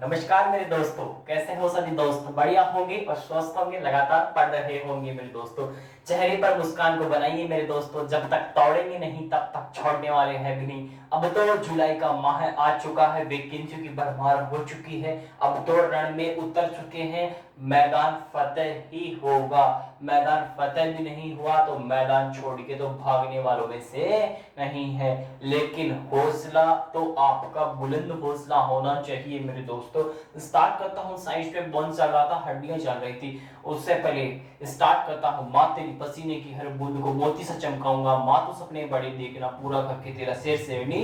नमस्कार मेरे दोस्तों, कैसे हो सभी दोस्त? बढ़िया होंगे और स्वस्थ होंगे, लगातार पढ़ रहे होंगे मेरे दोस्तों। चेहरे पर मुस्कान को बनाइए मेरे दोस्तों, जब तक तोड़ेंगे नहीं तब तक छोड़ने वाले हैं भी नहीं। अब तो जुलाई का माह आ चुका है, वैकेंसियों की भरमार हो चुकी है। अब तो रण में उतर चुके हैं, मैदान फतेह ही होगा। मैदान फतेह भी नहीं हुआ तो मैदान छोड़ के तो भागने वालों में से नहीं है। लेकिन हौसला तो आपका बुलंद हौसला होना चाहिए मेरे दोस्तों। स्टार्ट करता हूँ। साइंस पे बोन चल रहा था, हड्डियां चल रही थी। उससे पहले स्टार्ट करता हूँ। माँ तेरी पसीने की हर बूंद को मोती से चमकाऊंगा, माँ तो सपने बड़े देखना, पूरा करके तेरा शेर शेरनी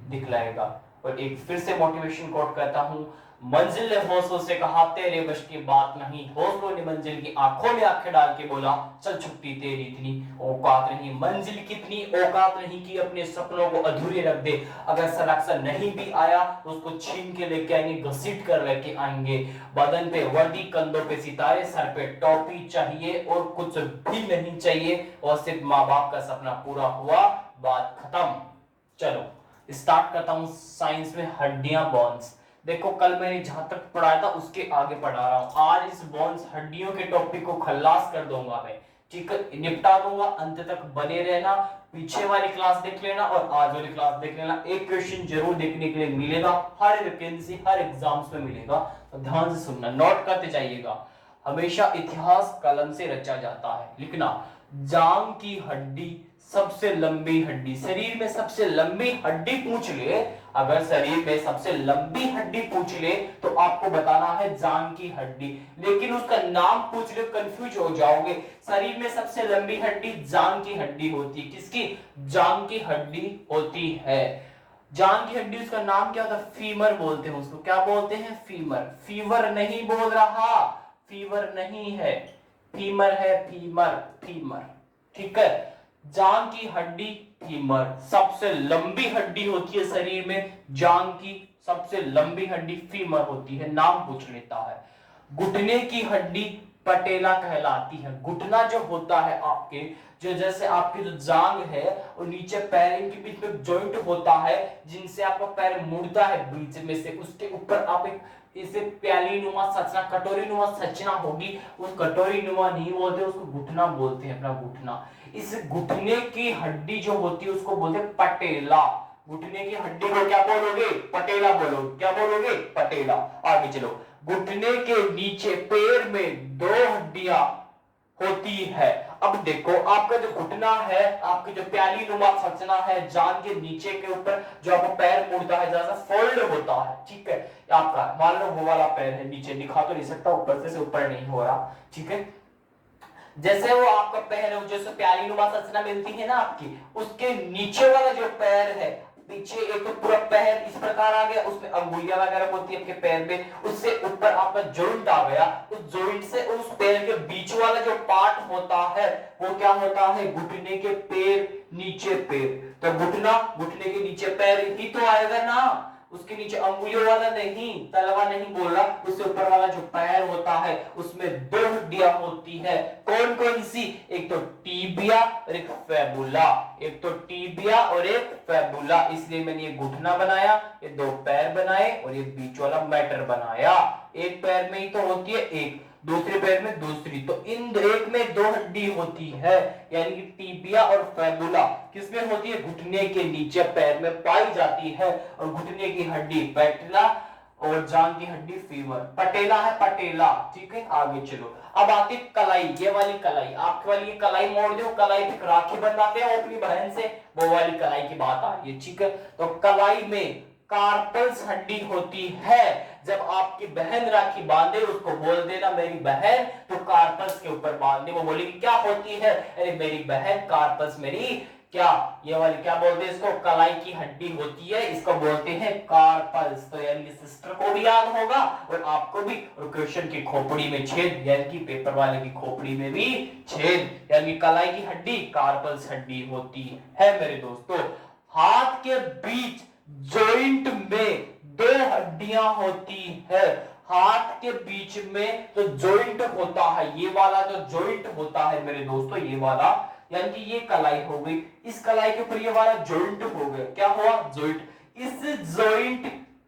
दिखलाएगा। और एक फिर से मोटिवेशन कोट करता हूँ। मंजिल ने हौसलों से कहा तेरे बश की बात नहीं, हौसलों ने मंजिल की आंखों में आंखें डाल के बोला चल छुट्टी तेरी इतनी औकात नहीं। मंजिल कितनी औकात नहीं कि अपने सपनों को अधूरे रख दे। अगर सलाक्सा नहीं भी आया तो उसको छीन के लेके आएंगे, घसीट कर लेके आएंगे। बदन पे वर्दी, कंधों पे सितारे, सर पे टोपी चाहिए और कुछ भी नहीं चाहिए, और सिर्फ माँ बाप का सपना पूरा हुआ, बात खत्म। चलो स्टार्ट करता हूँ। साइंस में हड्डियां, बोन्स। देखो कल मैंने जहां तक पढ़ाया था उसके आगे पढ़ा रहा हूं। आज इस बोन्स हड्डियों के टॉपिक को खल्लास कर दूंगा मैं, ठीक है, निपटा दूंगा। अंत तक बने रहना, पीछे वाली क्लास देख लेना और आज वाली क्लास देख लेना। एक क्वेश्चन जरूर देखने के लिए मिलेगा, हर वैकेंसी हर एग्जाम्स में मिलेगा, तो ध्यान से सुनना, नोट करते जाइएगा। हमेशा इतिहास कलम से रचा जाता है। लिखना, जांग की हड्डी सबसे लंबी हड्डी। शरीर में सबसे लंबी हड्डी पूछ ले, अगर शरीर में सबसे लंबी हड्डी पूछ ले तो आपको बताना है जांग की हड्डी। लेकिन उसका नाम पूछ ले कंफ्यूज हो जाओगे। शरीर में सबसे लंबी हड्डी जांग की हड्डी होती है। किसकी? जांग की हड्डी होती है। जांग की हड्डी, उसका नाम क्या होता है? फीमर बोलते हैं उसको। क्या बोलते हैं? फीमर। फीवर नहीं बोल रहा, फीवर नहीं है, फीमर है, फीमर, फीमर, ठीक है। जांग की हड्डी फीमर सबसे लंबी हड्डी होती है शरीर में। जांग की सबसे लंबी हड्डी फीमर होती है, नाम पूछ लेता है। घुटने की हड्डी पटेला कहलाती है। घुटना जो होता है आपके, जो जैसे आपकी जो जांग है और नीचे पैर के बीच में जॉइंट होता है, जिनसे आपका पैर मुड़ता है बीच में से, उसके ऊपर आप एक इसे प्याली नुमा सचना, कटोरी नुमा सचना होगी। उस कटोरी नुमा नहीं बोलते, उसको घुटना बोलते हैं, अपना घुटना। इस घुटने की हड्डी जो होती है उसको बोलते हैं पटेला। घुटने की हड्डी को क्या बोलोगे? पटेला बोलो। क्या बोलोगे? पटेला। आगे चलो। घुटने के नीचे पैर में दो हड्डियां होती है। अब देखो आपका जो घुटना है, आपकी जो प्याली नुमा संरचना है, जांग के नीचे के ऊपर जो आपका पैर मुड़ता है, जैसा फोल्ड होता है, ठीक है। आपका मान लो वो वाला पैर है, नीचे दिखा तो नहीं सकता, ऊपर से ऊपर नहीं हो रहा, ठीक है। जैसे वो आपका पैर है, जैसे प्याली नुमा संरचना मिलती है ना आपकी, उसके नीचे वाला जो पैर है, पीछे एक तो पूरा पैर इस प्रकार आ गया, उसमें अंगुलियां वगैरह होती है आपके पैर में, उससे ऊपर आपका जॉइंट आ गया, उस जॉइंट से उस पैर के बीच वाला जो पार्ट होता है वो क्या होता है? घुटने के पैर, नीचे पैर। तो घुटना, घुटने के नीचे पैर ही तो आएगा ना, उसके नीचे अंगुलियों वाला नहीं, तलवा नहीं बोल रहा, उससे ऊपर वाला जो पैर होता है उसमें दो हड्डियां होती है। कौन कौन सी? एक तो टीबिया और एक फेबुला। एक तो टीबिया और एक फेबुला, इसलिए मैंने ये घुटना बनाया, ये दो पैर बनाए और ये बीच वाला मैटर बनाया। एक पैर में ही तो होती है एक, दूसरे पैर में दूसरी, तो इन एक में दो हड्डी होती है, यानी कि टीबिया और फेबुला किसमें होती है? घुटने के नीचे पैर में पाई जाती है। और घुटने की हड्डी पैटेला और जांग की हड्डी फीमर। पटेला है, पटेला, ठीक है। आगे चलो। अब आती कलाई, ये वाली कलाई, आपकी वाली कलाई मोड़ दो, कलाई पे राखी बंधाते हैं अपनी बहन से, वो वाली कलाई की बात आ रही है, ठीक है। तो कलाई में कार्पल्स हड्डी होती है। जब आपकी बहन राखी बांधे उसको बोल देना मेरी बहन, तो कार्पल्स के ऊपर बांधे, वो बोलेगी क्या होती है? अरे मेरी बहन, कार्पल्स मेरी क्या, ये वाली क्या बोलते हैं इसको? कलाई की हड्डी होती है, इसको बोलते हैं कार्पल्स। तो यानी सिस्टर को भी याद होगा और आपको भी। और क्वेश्चन की खोपड़ी में छेद, यानी कि पेपर वाले की खोपड़ी में भी छेद, यानी कलाई की हड्डी कार्पल्स हड्डी होती है मेरे दोस्तों। हाथ के बीच जॉइंट में दो हड्डियां होती है। हाथ के बीच में तो जॉइंट होता है, ये वाला जो जॉइंट होता है मेरे दोस्तों, ये वाला, यानी कि ये कलाई हो गई, इस कलाई के ऊपर ये वाला जॉइंट हो गया, क्या हुआ? जॉइंट। इस जॉइंट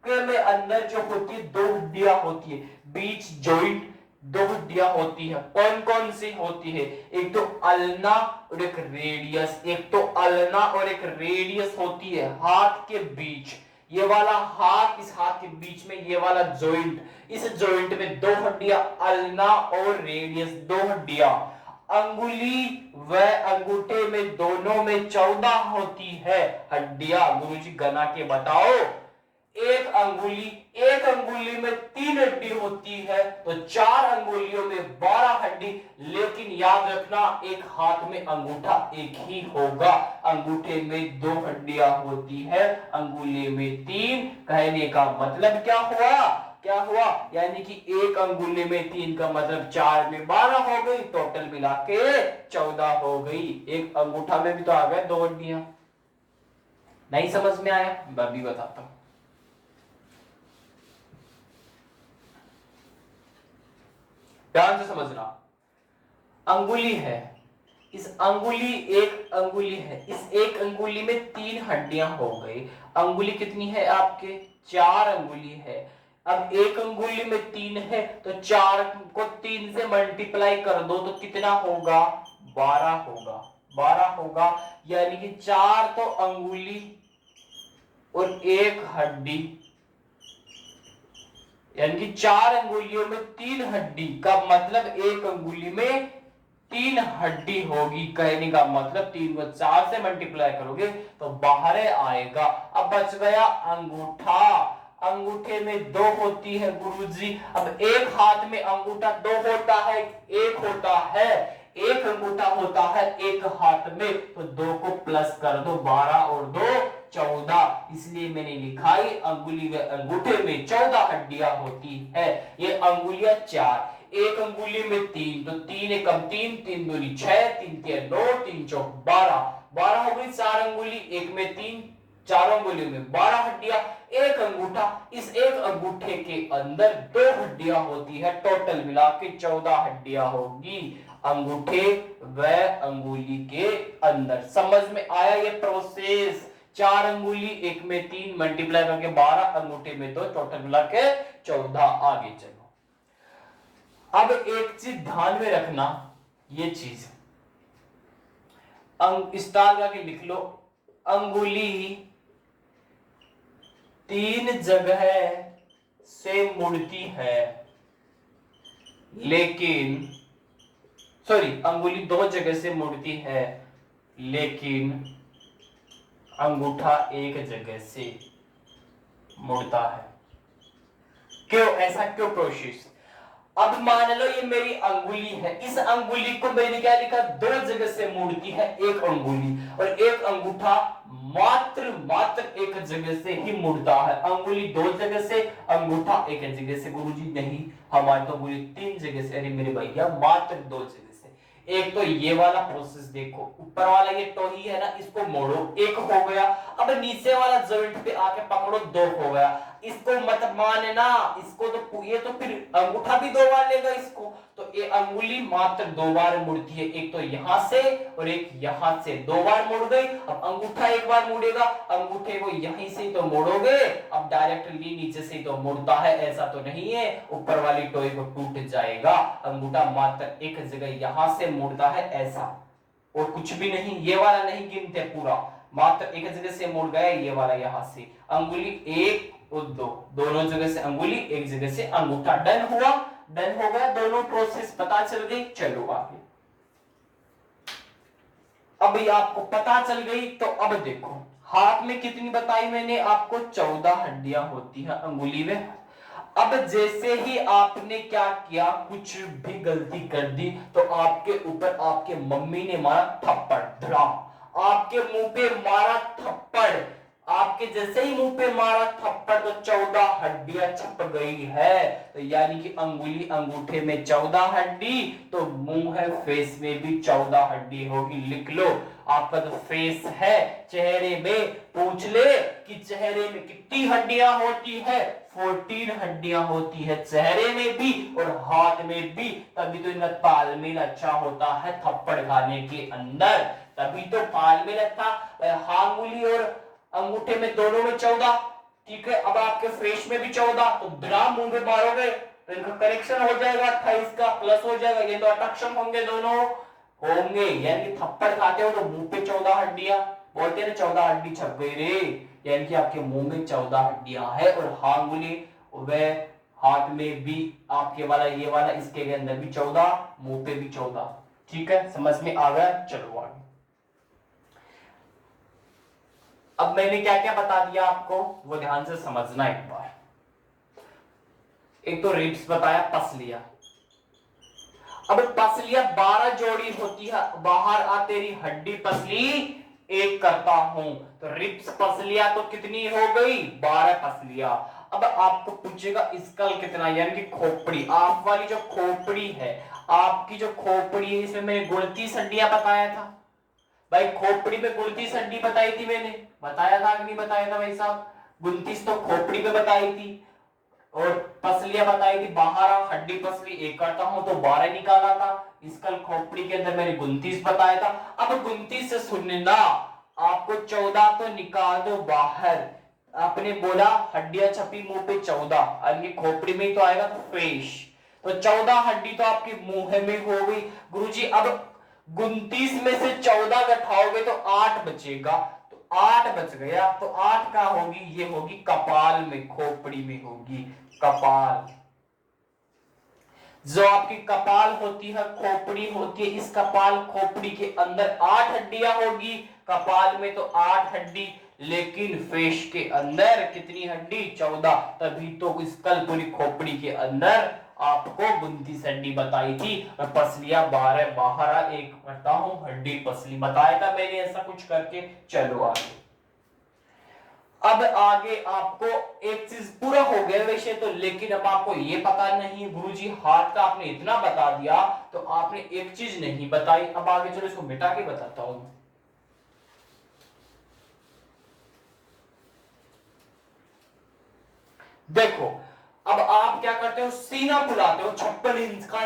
तुक्के में अंदर जो होती है 2 हड्डियां होती है, बीच जॉइंट 2 हड्डियां होती है। कौन कौन सी होती है? एक तो अल्ना और एक रेडियस। एक तो अल्ना और एक रेडियस होती है हाथ के बीच। ये वाला हाथ, इस हाथ के बीच में ये वाला जॉइंट, इस जॉइंट में 2 हड्डियां अल्ना और रेडियस, 2 हड्डियां। अंगुली व अंगूठे में दोनों में 14 होती है हड्डियां। गुरुजी गना के बताओ। एक अंगुली में 3 हड्डी होती है, तो 4 अंगुलियों में 12 हड्डी। लेकिन याद रखना, एक हाथ में अंगूठा एक ही होगा। अंगूठे में 2 हड्डियां होती है, अंगुली में 3। कहने का मतलब क्या हुआ? यानी कि एक अंगुली में 3 का मतलब 4 में 12 हो गई, टोटल मिला के 14 हो गई। एक अंगूठा में भी तो आ गए 2 हड्डियां। नहीं समझ में आया? मैं भी बताता हूं। ध्यान से समझना। अंगुली है, इस अंगुली एक अंगुली है, इस एक अंगुली में 3 हड्डियां हो गई। अंगुली कितनी है आपके? 4 अंगुली है। अब एक अंगुली में 3 है, तो 4 को 3 से मल्टीप्लाई कर दो तो कितना होगा? 12 होगा। 12 होगा, यानी कि 4 तो अंगुली और 1 हड्डी, यानी कि 4 अंगुलियों में 3 हड्डी का मतलब एक अंगुली में 3 हड्डी होगी। कहने का मतलब 3 को 4 से मल्टीप्लाई करोगे तो बाहर आएगा। अब बच गया अंगूठा। अंगूठे में 2 होती है गुरुजी। अब एक हाथ में अंगूठा 2 होता है, एक होता है, एक अंगूठा होता है एक हाथ में, तो 2 को प्लस कर दो, 12 और 2 14। इसलिए मैंने लिखा है अंगुली व अंगूठे में 14 हड्डियां होती है। ये अंगुलियां 4, एक अंगुली में 3, तो 3 एकम 3, 3 दूनी 6, 3 तिया 9, 3 चौक 12, 12 हो गई। 4 अंगुली, एक में 3, 4 अंगुलियों में 12 हड्डियां, एक अंगूठा। इस एक अंगूठे के अंदर 2 हड्डियां होती है, टोटल मिला के 14 हड्डियां होगी अंगूठे व अंगुली के अंदर। समझ में आया ये प्रोसेस? 4 अंगुली, एक में 3, मल्टीप्लाई करके 12, अंगूठे में 2, टोटल मिला के 14। आगे चलो। अब एक चीज ध्यान में रखना, ये चीज स्टार करके लिख लो। अंगुली 3 जगह से मुड़ती है, लेकिन अंगुली 2 जगह से मुड़ती है, लेकिन अंगूठा एक जगह से मुड़ता है। क्यों? ऐसा क्यों प्रोसेस? अब मान लो ये मेरी अंगुली है, इस अंगुली को मैंने क्या लिखा? 2 जगह से मुड़ती है एक अंगुली, और एक अंगूठा मात्र एक जगह से ही मुड़ता है। अंगुली 2 जगह से, अंगूठा एक जगह से। गुरुजी नहीं, हमारी तो अंगुली 3 जगह से। अरे मेरे भैया, मात्र 2 जगह से। एक तो ये वाला प्रोसेस देखो, ऊपर वाला ये टोही है ना, इसको मोड़ो, 1 हो गया। अब नीचे वाला जॉइंट पे आके पकड़ो, 2 हो गया। इसको मत मानना, इसको तो ये तो फिर अंगूठा भी 2 बार लेगा इसको, तो ये अंगुली मात्र 2 बार मुड़ती है। एक तो यहां से और एक यहां से, 2 बार मुड़ गई। अब अंगूठा 1 बार मुड़ेगा, अंगूठे को यहीं से तो मोड़ोगे, अब डायरेक्टली नीचे से तो मुड़ता है, ऐसा तो नहीं है ऊपर वाली टोई को टूट जाएगा। अंगूठा मात्र एक जगह यहां से मुड़ता है, ऐसा, और कुछ भी नहीं। ये वाला नहीं गिनते पूरा, मात्र एक जगह से मुड़ गया ये वाला यहां से। अंगुली 1 और 2, दोनों जगह से अंगुली, एक जगह से अंगूठा। डन हुआ? डन हो गया, दोनों प्रोसेस पता चल गई। चलो आगे। अब ये आपको पता चल गई, तो अब देखो हाथ में कितनी बताई मैंने आपको? 14 हड्डियां होती है अंगुली में। अब जैसे ही आपने क्या किया, कुछ भी गलती कर दी, तो आपके ऊपर आपके मम्मी ने मारा थप्पड़, धड़ाम। आपके मुंह पे मारा थप्पड़, आपके जैसे ही मुंह पे मारा थप्पड़, तो 14 हड्डियां छप गई है। तो यानी कि अंगुली अंगूठे में 14 हड्डी, तो मुंह है, फेस में भी 14 हड्डी होगी। लिख लो, आपका जो फेस है, चेहरे में पूछ ले कि चेहरे में कितनी हड्डियां होती है? 14 हड्डियां होती है चेहरे में भी और हाथ में भी। तभी तो इनका तालमेल अच्छा होता है थप्पड़ खाने के अंदर, तभी तो तालमेल अच्छा। अंगुली और अंगूठे में दोनों में 14, ठीक है। अब आपके फेस में भी 14, तो बिना मुंह में मारोगे तो इनका करेक्शन हो जाएगा, 28 का प्लस हो जाएगा, ये तो अटक्षम होंगे दोनों होंगे, यानी कि थप्पड़ खाते हो तो मुंह पे 14 हड्डियां, बोलते हैं ना 14 हड्डी छप गई रे, यानी कि आपके मुंह में 14 हड्डियां है। और हांगुली वह हाथ में भी आपके वाला ये वाला, इसके अंदर भी 14, मुंह पे भी 14। ठीक है, समझ में आ गया। चलो आगे। अब मैंने क्या क्या बता दिया आपको, वो ध्यान से समझना एक बार। एक तो रिब्स बताया, पसलियां। अब पसलियां 12 जोड़ी होती है, बाहर आ तेरी हड्डी पसली एक करता हूं, तो रिब्स पसलियां तो कितनी हो गई, 12 पसलियां। अब आपको पूछेगा स्कल कितना, यानी कि खोपड़ी, आप वाली जो खोपड़ी है, आपकी जो खोपड़ी है, इसमें मैंने 29 हड्डियां बताया था भाई, खोपड़ी में 29 हड्डी बताई थी मैंने, बताया था कि नहीं बताया था भाई साहब, 29 तो खोपड़ी में बताई थी, और पसलियां बताई थी, बाहर हड्डी पसली एक करता हूं तो 12 निकाला था, स्कल खोपड़ी के अंदर मैंने 29 बताया था। अब 29 से सुनना, आपको 14 तो निकाल दो बाहर, आपने बोला हड्डियां छपी मुंह पे 14, और ये खोपड़ी में ही तो आएगा, तो फेस, तो 14 हड्डी तो आपकी मुंह में हो गई गुरुजी। अब 29 में से 14 घटाओगे तो 8 बचेगा, तो 8 बच गया, तो 8 का होगी, ये होगी कपाल में, खोपड़ी में होगी कपाल, जो आपकी कपाल होती है, खोपड़ी होती है, इस कपाल खोपड़ी के अंदर 8 हड्डियां होगी, कपाल में तो 8 हड्डी, लेकिन फेस के अंदर कितनी हड्डी, 14, तभी तो स्कल पूरी खोपड़ी के अंदर आपको 29 हड्डी बताई थी, और पसलियां 12 बाहर एक करता हूं, हड्डी पसली बताया था मैंने ऐसा कुछ करके। चलो आगे। अब आगे आपको एक चीज पूरा हो गया वैसे तो, लेकिन अब आपको ये पता नहीं गुरुजी हाथ का आपने इतना बता दिया, तो आपने एक चीज नहीं बताई। अब आगे चलो इसको मिटा के बताता हूं। देखो, अब आप क्या करते हो, सीना फुलाते हो, 56 इंच का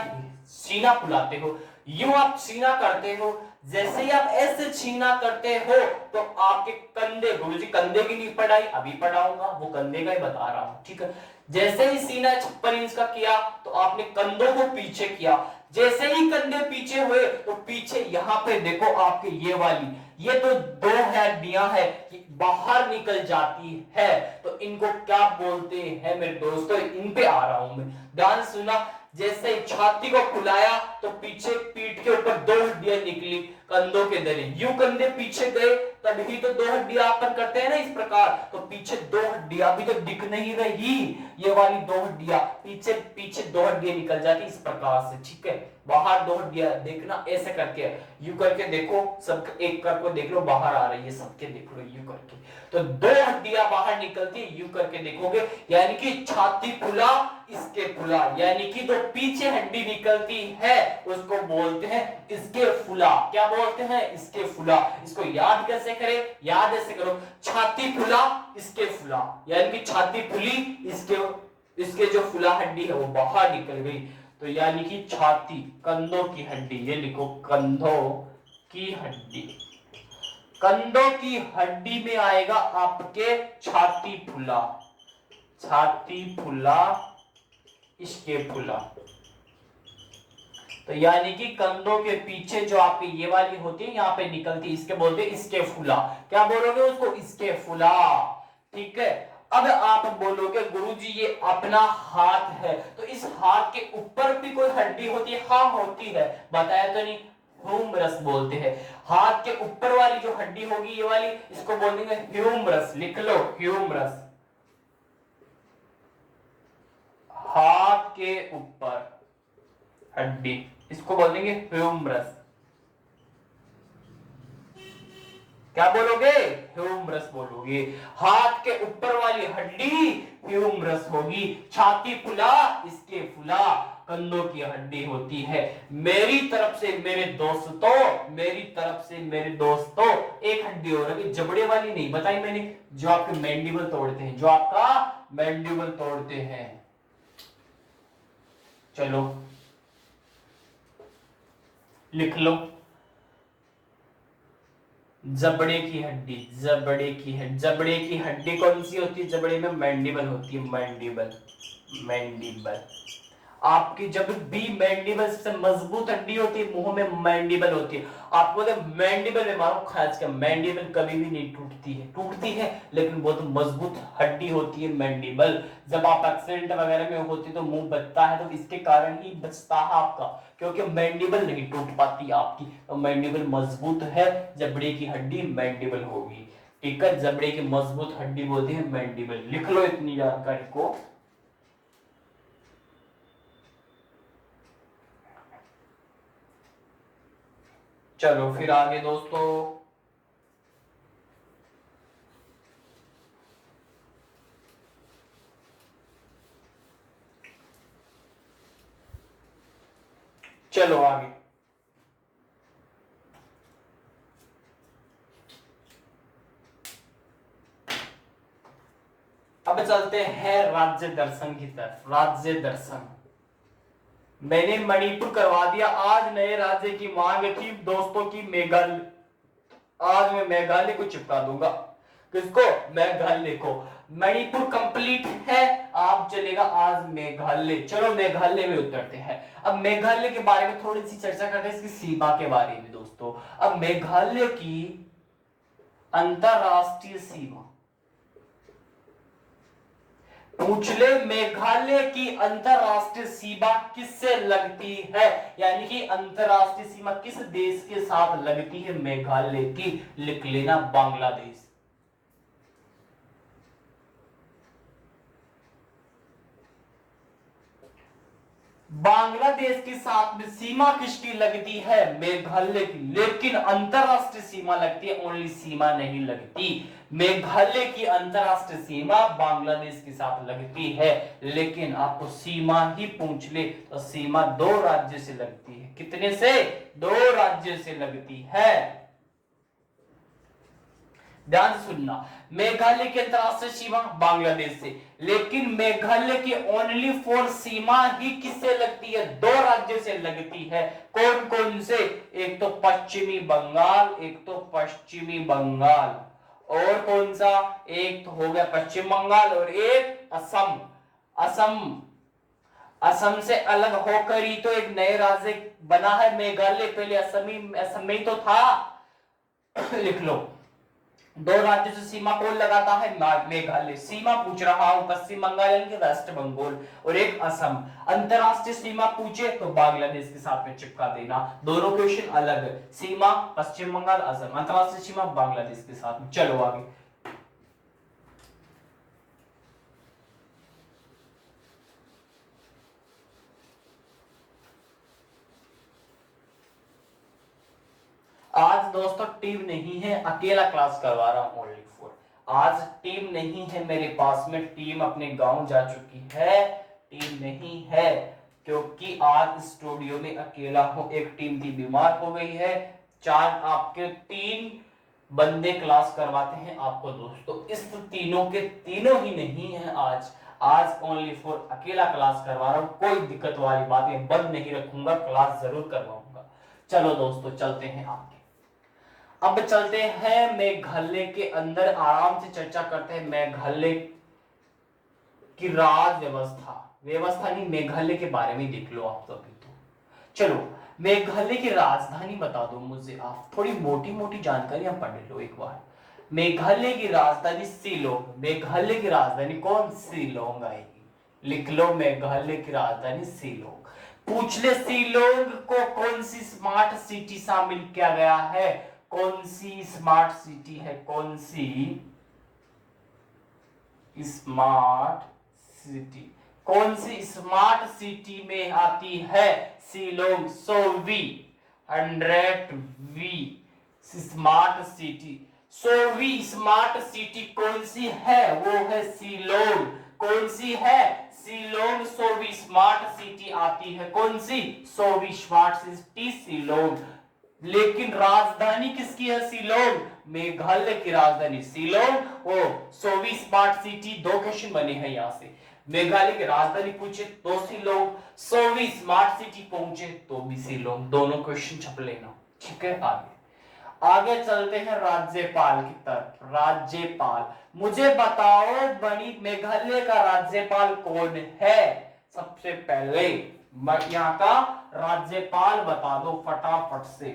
सीना फुलाते हो, यूं आप सीना करते हो, जैसे ही आप ऐसे सीना करते हो तो आपके कंधे, गुरुजी कंधे की नहीं पढ़ाई अभी पढ़ाऊंगा, वो कंधे का ही बता रहा हूं, ठीक है। जैसे ही सीना 56 इंच का किया तो आपने कंधों को पीछे किया, जैसे ही कंधे पीछे हुए तो पीछे यहां पे देखो आपके ये वाली, ये तो 2 हड्डियां है बाहर निकल जाती है, तो इनको क्या बोलते हैं मेरे दोस्तों, इन पे आ रहा हूं मैं, ध्यान सुना। जैसे ही छाती को फुलाया तो पीछे पीठ के ऊपर 2 हड्डियां निकली, कंधों के दरे, यूं कंधे पीछे गए तभी तो 2 हड्डियां अपन करते हैं ना इस प्रकार, तो पीछे 2 हड्डियां अभी तो दिख नहीं रही, ये वाली 2 हड्डियां पीछे पीछे 2 हड्डियां निकल जाती इस प्रकार से, ठीक है। बाहर 2 हड्डियां देखना ऐसे करके, यूं करके देखो, सब एक करके देख लो, बाहर आ रही है सबके, देख लो यूं करके, तो 2 हड्डियां बाहर निकलती है, यूं करके देखोगे, यानी कि छाती फुला इसके फुला, यानी कि जो पीछे हड्डी निकलती है उसको बोलते हैं इसके फुला, क्या बोलते हैं, इसके फुला। इसको याद कैसे करें, याद ऐसे करो, छाती फुला इसके फुला, यानी कि छाती फुली इसके जो फुला हड्डी है वो बाहर निकल गई, तो यानी कि छाती, कंधों की हड्डी, ये लिखो कंधों की हड्डी, कंधों की हड्डी में आएगा आपके छाती फुला, छाती फुला इसके फुला, तो यानी कि कंधों के पीछे जो आपकी ये वाली होती है यहां पे निकलती है, इसके बोलते हैं इसके फुला, क्या बोलोगे उसको, इसके फुला, ठीक है। अब आप बोलोगे गुरुजी ये अपना हाथ है, तो इस हाथ के ऊपर भी कोई हड्डी होती है, हाँ होती है, बताया तो नहीं, ह्यूमरस बोलते हैं, हाथ के ऊपर वाली जो हड्डी होगी ये वाली, इसको बोलेंगे ह्यूमरस, लिख लो ह्यूमरस, हाथ के ऊपर हड्डी, इसको बोल देंगे ह्यूमरस, क्या बोलोगे, ह्यूमरस बोलोगे, हाथ के ऊपर वाली हड्डी ह्यूमरस होगी, छाती फुला इसके फुला, कंधों की हड्डी होती है। मेरी तरफ से मेरे दोस्तों, मेरी तरफ से मेरे दोस्तों, एक हड्डी और है, जबड़े वाली नहीं बताई मैंने, जो आपके मैंडिबल तोड़ते हैं, जो आपका मैंडिबल तोड़ते हैं। चलो लिख लो, जबड़े की हड्डी, जबड़े की हड्डी कौन सी होती है? जबड़े में मैंडिबल होती है, मैंडिबल, मैंडिबल। आपकी जब भी मैंडिबल से मजबूत हड्डी होती है, मुंह में मैंडिबल होती है। आप बोले मैंडिबल में मारो खास का, मैंडिबल कभी भी नहीं टूटती है, टूटती है लेकिन बहुत मजबूत हड्डी होती है मैंडिबल। जब आप एक्सीडेंट वगैरह में होती तो मुंह बचता है, तो इसके कारण ही बचता है आपका, क्योंकि मैंडिबल नहीं टूट पाती आपकी, तो मैंडिबल मजबूत है, जबड़े की हड्डी मैंडिबल होगी। ठीक है, जबड़े की मजबूत हड्डी बोलते हैं मैंडिबल। लिख लो इतनी जानकारी को। चलो फिर आगे दोस्तों, चलो आगे। अब चलते हैं राज्य दर्शन की तरफ। राज्य दर्शन मैंने मणिपुर करवा दिया, आज नए राज्य की मांग थी दोस्तों की मेघालय। आज मैं मेघालय को चिपका दूंगा। किसको? मेघालय को। मणिपुर कंप्लीट है, आप चलेगा आज मेघालय। चलो मेघालय में उतरते हैं। अब मेघालय के बारे में थोड़ी सी चर्चा करते हैं, इसकी सीमा के बारे में दोस्तों। अब मेघालय की अंतरराष्ट्रीय सीमा पूछ ले, मेघालय की अंतरराष्ट्रीय सीमा किससे लगती है, यानी कि अंतरराष्ट्रीय सीमा किस देश के साथ लगती है मेघालय की? लिख लेना, बांग्लादेश। बांग्लादेश के साथ में सीमा किसकी लगती है? मेघालय की। लेकिन अंतरराष्ट्रीय सीमा लगती है, ओनली सीमा नहीं लगती। मेघालय की अंतरराष्ट्रीय सीमा बांग्लादेश के साथ लगती है, लेकिन आपको सीमा ही पूछ ले तो सीमा दो राज्य से लगती है। कितने से? दो राज्य से लगती है। ध्यान से सुनना, मेघालय की अंतरराष्ट्रीय सीमा बांग्लादेश से, लेकिन मेघालय की ओनली फोर सीमा ही किससे लगती है? दो राज्यों से लगती है। कौन कौन से? एक तो पश्चिमी बंगाल, एक तो पश्चिमी बंगाल, और कौन सा? एक तो हो गया पश्चिम बंगाल, और एक असम। असम, असम से अलग होकर ही तो एक नए राज्य बना है मेघालय, पहले असम में ही तो था। लिख लो, दो राज्यों से सीमा कौन लगाता है? मेघालय। सीमा पूछ रहा हूं, पश्चिम बंगाल यानी कि वेस्ट बंगाल, और एक असम। अंतरराष्ट्रीय सीमा पूछे तो बांग्लादेश के साथ में चिपका देना, दोनों क्वेश्चन अलग है। सीमा पश्चिम बंगाल, असम, अंतरराष्ट्रीय सीमा बांग्लादेश के साथ में। चलो आगे। आज दोस्तों टीम नहीं है, अकेला क्लास करवा रहा हूं, ओनली फॉर। आज टीम नहीं है मेरे पास में, टीम अपने गांव जा चुकी है, टीम नहीं है, क्योंकि आज स्टूडियो में अकेला हूं। एक टीम थी बीमार हो गई है, चार आपके तीन बंदे क्लास करवाते हैं आपको दोस्तों। इस तीनों के तीनों ही नहीं है आज। आज ओनली फॉर अकेला क्लास करवा रहा हूं, कोई दिक्कत वाली बात है, बंद नहीं रखूंगा, क्लास जरूर करवाऊंगा। चलो दोस्तों चलते हैं आगे। अब चलते हैं मेघालय के अंदर, आराम से चर्चा करते हैं मेघालय की राज व्यवस्था। व्यवस्था नहीं, मेघालय के बारे में देख लो आप अभी तो। चलो मेघालय की राजधानी बता दो मुझे आप, थोड़ी मोटी मोटी जानकारियां पढ़ लो एक बार। मेघालय की राजधानी शिलोंग। मेघालय की राजधानी कौन? शिलोंग आएगी। लिख लो, मेघालय की राजधानी शिलोंग। पूछ ले, शिलोंग को कौन सी स्मार्ट सिटी शामिल किया गया है? कौन सी स्मार्ट सिटी है? कौन सी स्मार्ट सिटी? कौन सी स्मार्ट सिटी में आती है शिलोंग? 100वीं, 100वीं स्मार्ट सिटी। 100वीं स्मार्ट सिटी कौन सी है? वो है शिलोंग। कौन सी है? शिलोंग 100वीं स्मार्ट सिटी आती है। कौन सी? 100वीं स्मार्ट सिटी शिलोंग। लेकिन राजधानी किसकी है? शिलोंग। मेघालय की राजधानी शिलोंग, वो 100वीं स्मार्ट सिटी। दो क्वेश्चन बने हैं यहां से। मेघालय की राजधानी पूछे तो शिलोंग, 100वीं स्मार्ट सिटी पूछे तो भी शिलोंग, दोनों क्वेश्चन छप लेना। ठीक है आगे। आगे चलते हैं राज्यपाल की तरफ। राज्यपाल, मुझे बताओ बड़ी मेघालय का राज्यपाल कौन है? सबसे पहले यहाँ का राज्यपाल बता दो फटाफट से।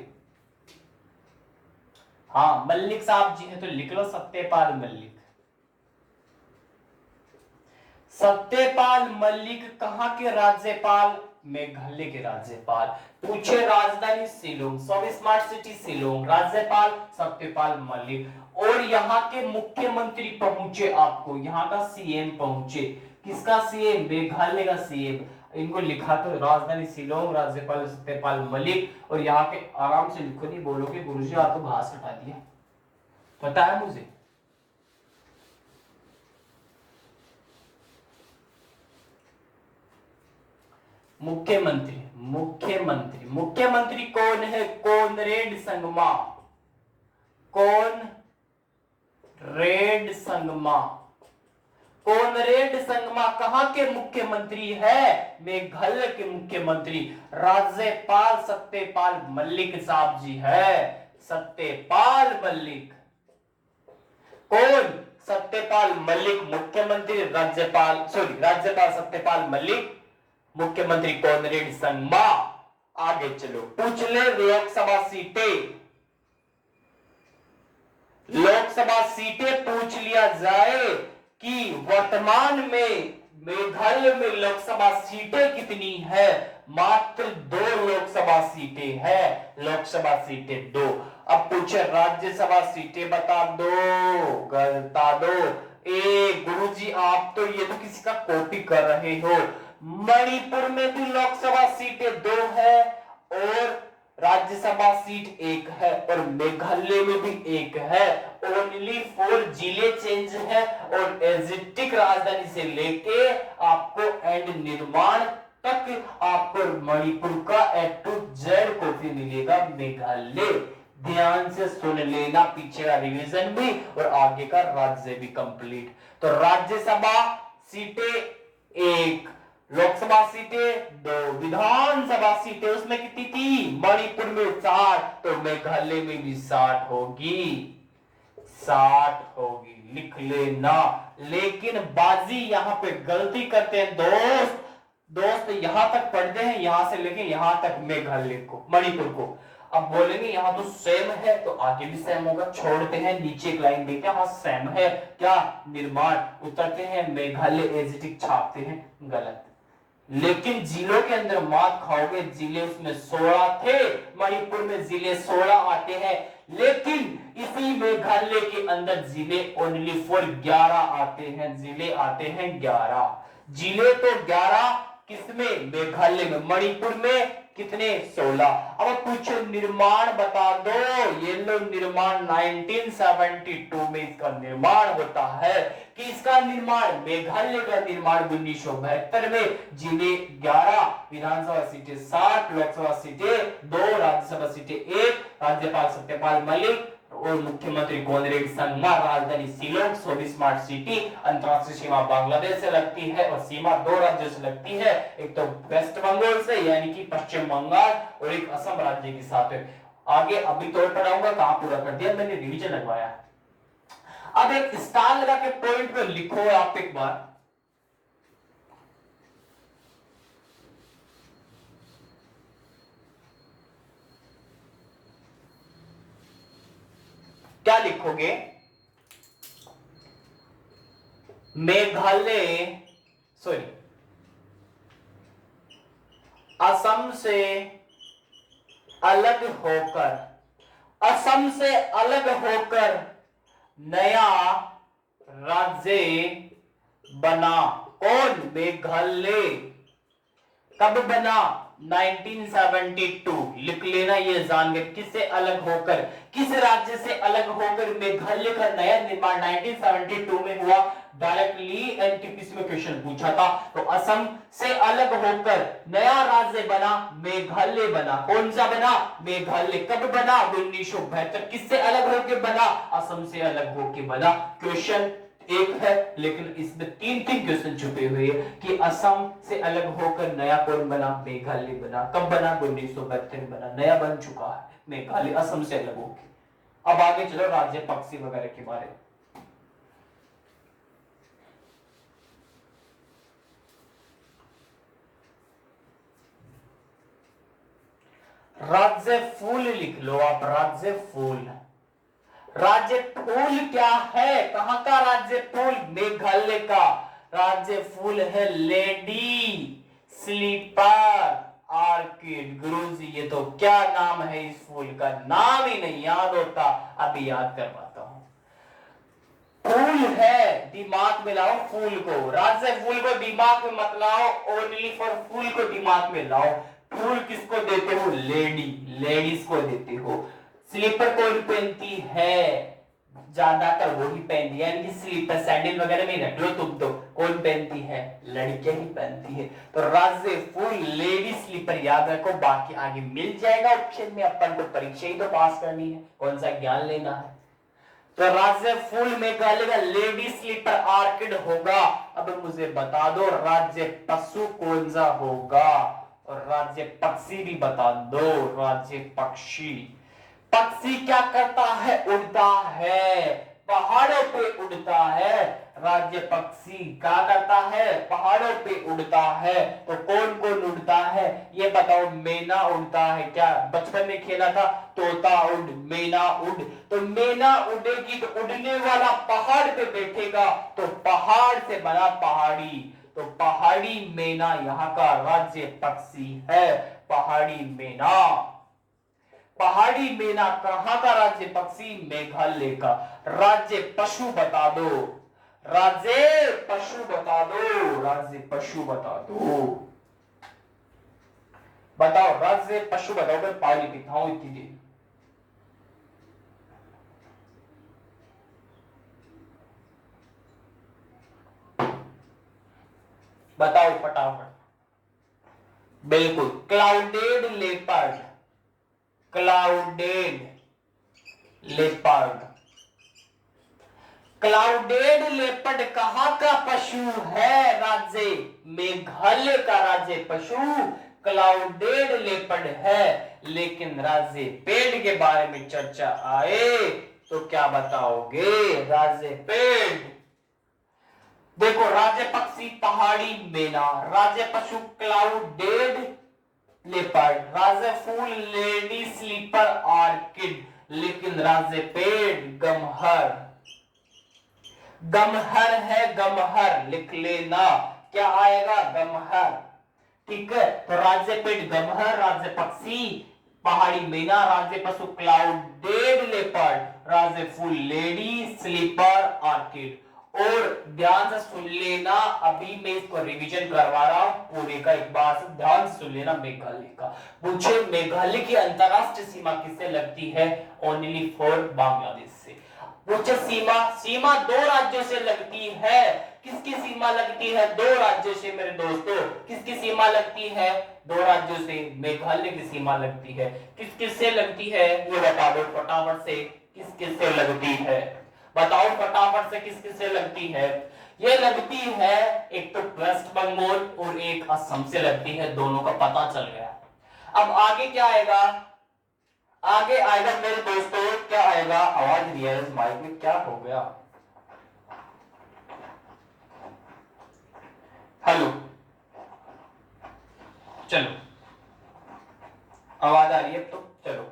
हाँ, मल्लिक साहब जी है तो लिख लो सत्यपाल मल्लिक। सत्यपाल मल्लिक कहाँ के राज्यपाल? मेघालय के राज्यपाल। पूछे राजधानी Shillong, so smart city Shillong, राज्यपाल सत्यपाल मल्लिक। और यहाँ के मुख्यमंत्री पहुंचे आपको, यहाँ का सीएम पहुंचे। किसका सीएम? मेघालय का सीएम। इनको लिखा तो राजधानी शिलोंग, राज्यपाल सत्यपाल मल्लिक। और यहाँ के आराम से लिखो, नहीं बोलोगे गुरुजी आप तो घास हटा दिया, पता है मुझे। मुख्यमंत्री, मुख्यमंत्री, मुख्यमंत्री कौन है? Conrad Sangma. Conrad Sangma. Conrad Sangma कहां के मुख्यमंत्री है? मेघालय के मुख्यमंत्री। राज्यपाल सत्यपाल मल्लिक साहब जी है। सत्यपाल मल्लिक। कौन? सत्यपाल मल्लिक मुख्यमंत्री, राज्यपाल सत्यपाल मल्लिक, मुख्यमंत्री कोनरेड संगमा। आगे चलो, पूछ ले लोकसभा सीटें। लोकसभा सीटें पूछ लिया जाए कि वर्तमान में मेघालय में लोकसभा सीटें कितनी है? मात्र 2 लोकसभा सीटें हैं। लोकसभा सीटें 2। अब पूछे राज्यसभा सीटें बता दो, बता दो। गुरुजी आप तो ये तो किसी का कॉपी कर रहे हो। मणिपुर में भी लोकसभा सीटें 2 है और राज्यसभा सीट 1 है और मेघालय में भी 1 है। ओनली 4 जिले चेंज है और एग्जिस्टिंग राजधानी से लेके आपको एंड निर्माण तक आपको मणिपुर का A to Z कॉपी मिलेगा। मेघालय ध्यान से सुन लेना, पीछे का रिवीजन भी और आगे का राज्य भी कंप्लीट। तो राज्यसभा सीटें 1, लोकसभा सीटें 2, विधानसभा सीटें उसमें कितनी थी? मणिपुर में 60, तो मेघालय में भी 60 होगी, 60 होगी, लिख लेना। लेकिन बाजी यहां पे गलती करते हैं दोस्त यहां तक पढ़ते हैं, यहां से लेके यहां तक मेघालय को, मणिपुर को। अब बोलेंगे यहां तो सेम है तो आगे भी सेम होगा, छोड़ते हैं नीचे एक लाइन देते हैं, हाँ सेम है क्या? निर्माण, उतरते हैं मेघालय एजिटिक छापते हैं, गलत। लेकिन जिलों के अंदर मात खाओगे, जिले उसमें 16 थे, मणिपुर में जिले 16 आते हैं, लेकिन इसी मेघालय के अंदर जिले ओनली फॉर 11 आते हैं, जिले आते हैं 11। जिले तो 11 किसमें? मेघालय में। मणिपुर में कितने? 16। अब पूछो निर्माण बता दो। ये लो निर्माण 1972 में इसका निर्माण होता है। कि इसका निर्माण, मेघालय का निर्माण 1972 में। जिले 11, विधानसभा सीटें 60, लोकसभा सीटें 2, राज्यसभा सीटें 1, राज्यपाल सत्यपाल मलिक और मुख्यमंत्री कोनरेड संगमा, राजधानी शिलोंग, 24 स्मार्ट सिटी। अंतरराष्ट्रीय सीमा बांग्लादेश से लगती है और सीमा 2 राज्यों से लगती है, एक तो वेस्ट बंगाल से यानी कि पश्चिम बंगाल और एक असम राज्य के साथ। आगे अभी तो पढ़ाऊंगा, कहां पूरा कर दिया मैंने, रिवीजन लगवाया। अब एक स्टार लगा के पॉइंट पे लिखो आप एक बार। क्या लिखोगे? मेघालय असम से अलग होकर, असम से अलग होकर नया राज्य बना। कौन? मेघालय। कब बना? 1972। लिख लेना, ये जान गए। किससे अलग होकर, किस राज्य से अलग होकर मेघालय का नया निर्माण 1972 में हुआ। डायरेक्टली एनटीपीसी में क्वेश्चन पूछा था। तो असम से अलग होकर नया राज्य बना, मेघालय बना। कौन सा बना? मेघालय। कब बना? 1972। किससे अलग होकर बना? असम से अलग होकर बना। क्वेश्चन एक है लेकिन इसमें 3 क्वेश्चन छुपे हुए हैं कि असम से अलग होकर नया कौन बना? मेघालय बना। कब बना? 1972 बना। नया बन चुका है मेघालय, असम से अलग होकर। अब आगे चलो राज्य पक्षी वगैरह के बारे में। राज्य फूल लिख लो आप, राज्य फूल। राज्य फूल क्या है, कहां का राज्य फूल? मेघालय का राज्य फूल है लेडी स्लीपर ऑर्किड। गुरुजी ये तो क्या नाम है इस फूल का, नाम ही नहीं याद होता, अभी याद करवाता हूं। फूल है, दिमाग में लाओ फूल को, राज्य फूल को दिमाग में मत लाओ, ओनली फॉर फूल को दिमाग में लाओ। फूल किसको देते हो? लेडीज को देते हो। स्लीपर कौन पहनती है? ज्यादातर वो ही पहनती है, यानी कि स्लीपर सैंडल वगैरह में रख लो तुम तो, कौन पहनती है? लड़कियां ही पहनती है। तो राज्य फूल लेडी स्लीपर याद रखो, बाकी आगे मिल जाएगा ऑप्शन में, अपन को परीक्षा ही तो पास करनी है, कौन सा ज्ञान लेना है। तो राज्य फूल मेघालय का लेडी स्लीपर ऑर्किड होगा। अब मुझे बता दो राज्य पशु कौन सा होगा, और राज्य पक्षी भी बता दो। राज्य पक्षी, पक्षी क्या करता है? उड़ता है, पहाड़ों पे उड़ता है। राज्य पक्षी क्या करता है? पहाड़ों पे उड़ता है। तो कौन कौन उड़ता है ये बताओ? मैना उड़ता है, क्या बचपन में खेला था? तोता उड़, मैना उड़। तो मैना उड़ेगी तो उड़ने वाला पहाड़ पे बैठेगा, तो पहाड़ से बना पहाड़ी, तो पहाड़ी मैना यहाँ का राज्य पक्षी है। पहाड़ी मैना, पहाड़ी मैना कहां का राज्य पक्षी? मेघालय का। राज्य पशु बता दो, राज्य पशु बता दो, राज्य पशु बता दो, बताओ राज्य पशु बताओ। मैं पानी पीता हूं इतनी देर। बताओ फटाफट। बिल्कुल, clouded leopard, clouded leopard. Clouded leopard कहां का पशु है? राज्य मेघालय का राज्य पशु क्लाउडेड लेपर्ड है। लेकिन राज्य पेड़ के बारे में चर्चा आए तो क्या बताओगे? राज्य पेड़, देखो राज्य पक्षी पहाड़ी मैना, राज्य पशु क्लाउडेड लेपर्ड, राज्य फूल लेडी स्लीपर ऑर्किड, लेकिन राज्य पेड़ गमहर। गमहर है, गमहर लिख लेना, क्या आएगा? गमहर। ठीक है, तो राज्य पेड़ गमहर, राज्य पक्षी पहाड़ी मैना, राज्य पशु क्लाउडेड लेपर्ड, राज्य फूल लेडी स्लीपर ऑर्किड। और ध्यान से सुन लेना, अभी मैं इसको रिवीजन करवा रहा हूं पूरे का, एक बार से ध्यान से सुन लेना। मेघालय का पूछे, मेघालय की अंतरराष्ट्रीय सीमा किससे लगती है? ओनली फॉर बांग्लादेश से। पूछे सीमा दो राज्यों से लगती है। किसकी सीमा लगती है? दो राज्यों से मेरे दोस्तों। किसकी सीमा लगती है? दो राज्यों से। मेघालय की सीमा लगती है। किस किस से लगती है ये बता दो फटाफट से। किस किस से लगती है बताओ फटाफट से, किस किस से लगती है? ये लगती है एक तो वेस्ट बंगाल और एक असम से लगती है, दोनों का पता चल गया। अब आगे क्या आएगा? आगे आएगा मेरे दोस्तों, क्या आएगा? आवाज नहीं है इस माइक में, क्या हो गया? हेलो, चलो आवाज आ रही है तो चलो।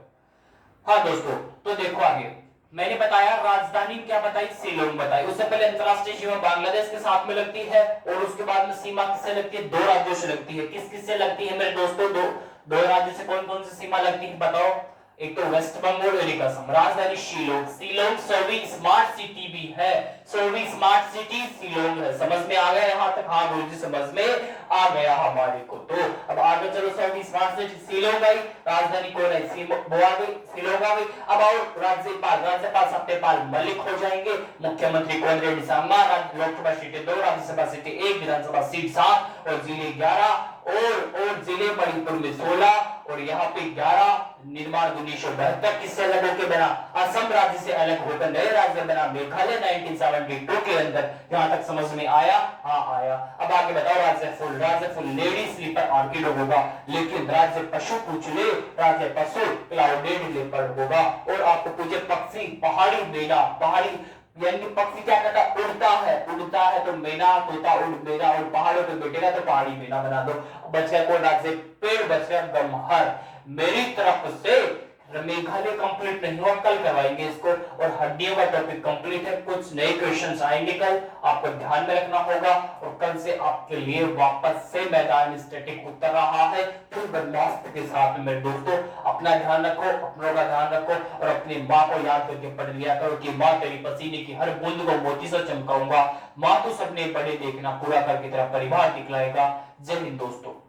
हाँ दोस्तों, तो देखो आगे मैंने बताया राजधानी क्या बताई? शिलोंग बताई। उससे पहले अंतरराष्ट्रीय सीमा बांग्लादेश के साथ में लगती है, और उसके बाद में सीमा किससे लगती है? दो राज्यों से लगती है। किस किस से लगती है मेरे दोस्तों? दो राज्यों से कौन कौन सी सीमा लगती है बताओ? एक तो वेस्ट बंगाल और एक असम। राजधानी शिलोंग। शिलोंग 6वीं स्मार्ट सिटी भी है, 6वीं स्मार्ट सिटी शिलोंग है। समझ में आ गया यहां तक? हाँ गुरुजी समझ में आ गया हमारे को। तो अब आगे चलो, 6वीं स्मार्ट सिटी शिलोंग आई, राजधानी कौन है? शिलोंग आ गई। अब आओ राज्यपाल सत्यपाल मलिक हो जाएंगे। मुख्यमंत्री कौन? रेड्डी सांगा। लोकसभा सीटें 2, राज्यसभा सीटें 1, विधानसभा सीट 7 और जिले 11 और जिले मणिपुर में 16 और यहाँ पे 11 निर्माण 1972 किससे अलग होकर बना, असम राज्य से अलग होकर नए राज्य बना मेघालय 1972 के अंदर। यहाँ तक समझ में आया? हाँ आया। अब आगे बताओ राज्य फूल लेडी स्लीपर ऑर्किड होगा, लेकिन राज्य पशु पूछ ले, राज्य पशु क्लाउडेड लेपर्ड होगा। और आपको पूछे पक्षी, पहाड़ी मैना, पहाड़ी यानी कि पक्षी क्या करता है, उड़ता है तो मैना तोता उड़ मैना, और पहाड़ों पे बैठेगा तो पहाड़ी मैना बना दो। बच गया कौन राज्य, पेड़ बच गया गमहर। मेरी तरफ से मेघालय कंप्लीट नहीं हुआ, कल करवाएंगे इसको। और हड्डियों का टॉपिक कंप्लीट है, कुछ नए क्वेश्चंस आएंगे कल, आपको ध्यान में रखना होगा। और कल से आपके लिए वापस से मैदान स्टैटिक उतर रहा है फुल बर्दाश्त के साथ। मेरे दोस्तों अपना ध्यान रखो, अपनों का ध्यान रखो, और अपनी माँ को याद करके पढ़ लिया करो कि माँ तेरी पसीने की हर बूंद को मोती से चमकाऊंगा, माँ तो सपने बड़े देखना, पूरा करके तेरा परिवार दिखलाएगा। जय हिंद दोस्तों।